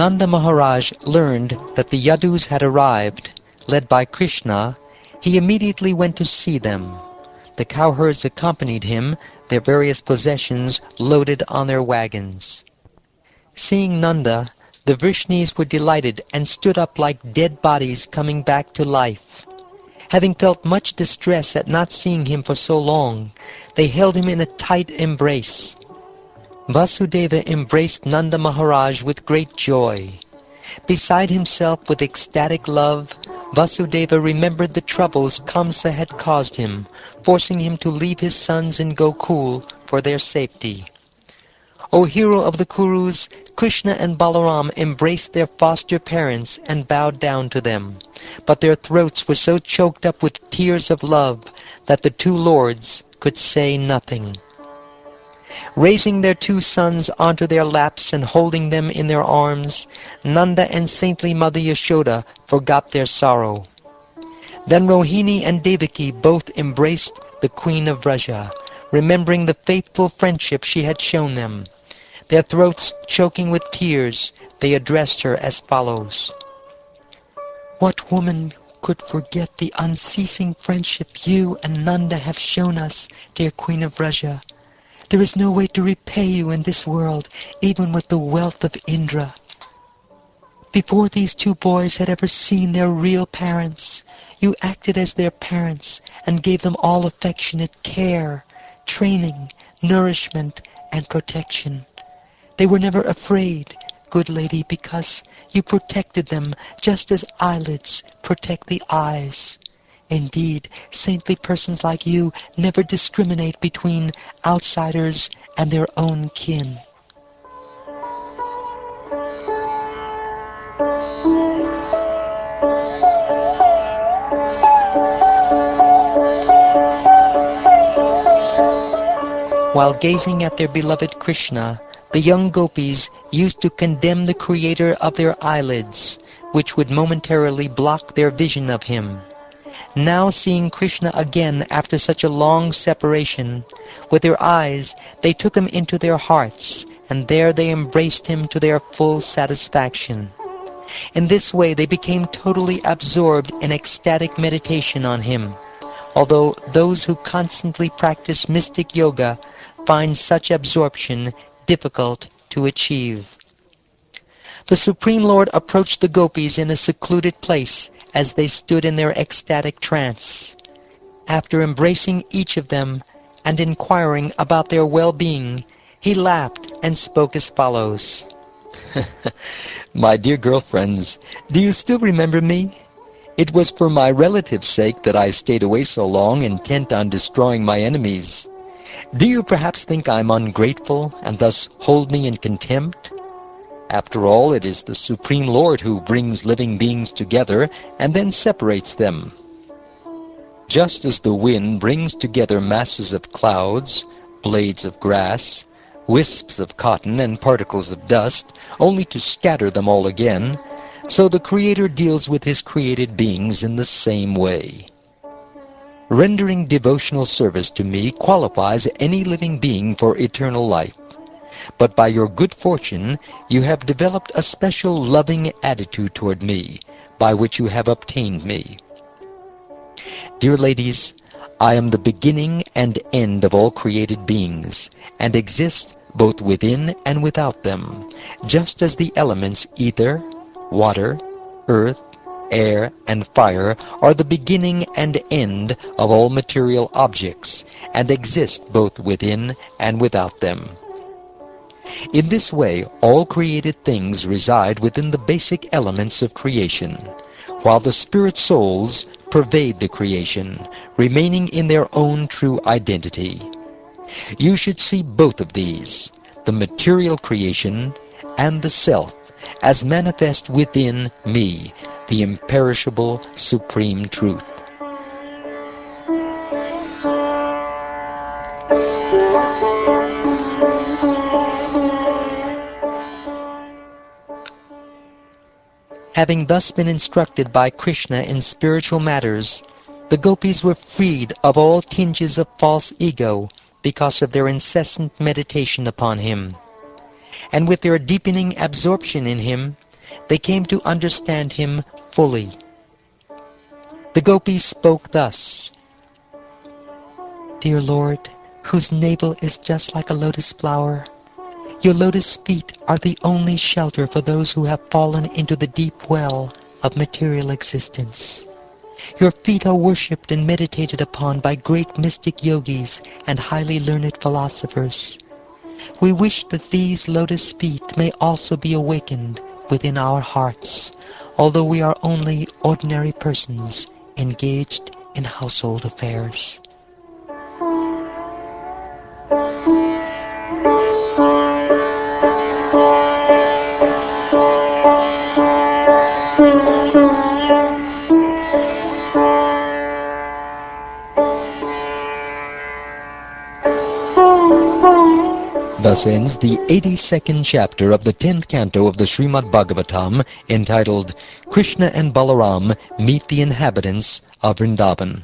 Nanda Maharaj learned that the Yadus had arrived, led by Krishna, he immediately went to see them. The cowherds accompanied him, their various possessions loaded on their wagons. Seeing Nanda, the Vrishnis were delighted and stood up like dead bodies coming back to life. Having felt much distress at not seeing him for so long, they held him in a tight embrace. Vasudeva embraced Nanda Maharaj with great joy. Beside himself with ecstatic love, Vasudeva remembered the troubles Kamsa had caused him, forcing him to leave his sons in Gokul for their safety. O hero of the Kurus, Krishna and Balaram embraced their foster parents and bowed down to them, but their throats were so choked up with tears of love that the two lords could say nothing. Raising their two sons onto their laps and holding them in their arms, Nanda and saintly Mother Yashoda forgot their sorrow. Then Rohini and Devaki both embraced the Queen of Vraja, remembering the faithful friendship she had shown them. Their throats choking with tears, they addressed her as follows. "What woman could forget the unceasing friendship you and Nanda have shown us, dear Queen of Vraja? There is no way to repay you in this world, even with the wealth of Indra. Before these two boys had ever seen their real parents, you acted as their parents and gave them all affectionate care, training, nourishment, and protection. They were never afraid, good lady, because you protected them just as eyelids protect the eyes. Indeed, saintly persons like you never discriminate between outsiders and their own kin." While gazing at their beloved Krishna, the young gopis used to condemn the creator of their eyelids, which would momentarily block their vision of him. Now seeing Krishna again after such a long separation, with their eyes they took him into their hearts, and there they embraced him to their full satisfaction. In this way they became totally absorbed in ecstatic meditation on him, although those who constantly practice mystic yoga find such absorption difficult to achieve. The Supreme Lord approached the gopis in a secluded place as they stood in their ecstatic trance. After embracing each of them and inquiring about their well-being, he laughed and spoke as follows. "My dear girlfriends, do you still remember me? It was for my relatives' sake that I stayed away so long, intent on destroying my enemies. Do you perhaps think I'm ungrateful and thus hold me in contempt? After all, it is the Supreme Lord who brings living beings together and then separates them. Just as the wind brings together masses of clouds, blades of grass, wisps of cotton, and particles of dust, only to scatter them all again, so the Creator deals with his created beings in the same way. Rendering devotional service to me qualifies any living being for eternal life. But by your good fortune, you have developed a special loving attitude toward me, by which you have obtained me. Dear ladies, I am the beginning and end of all created beings, and exist both within and without them, just as the elements ether, water, earth, air, and fire are the beginning and end of all material objects, and exist both within and without them. In this way, all created things reside within the basic elements of creation, while the spirit souls pervade the creation, remaining in their own true identity. You should see both of these, the material creation and the self, as manifest within me, the imperishable supreme truth. Having thus been instructed by Krishna in spiritual matters, the gopis were freed of all tinges of false ego because of their incessant meditation upon him. And with their deepening absorption in him, they came to understand him fully. The gopis spoke thus: "Dear Lord, whose navel is just like a lotus flower, your lotus feet are the only shelter for those who have fallen into the deep well of material existence. Your feet are worshipped and meditated upon by great mystic yogis and highly learned philosophers. We wish that these lotus feet may also be awakened within our hearts, although we are only ordinary persons engaged in household affairs." Thus ends the 82nd chapter of the 10th canto of the Shrimad Bhagavatam, entitled Krishna and Balaram Meet the Inhabitants of Vrindavan.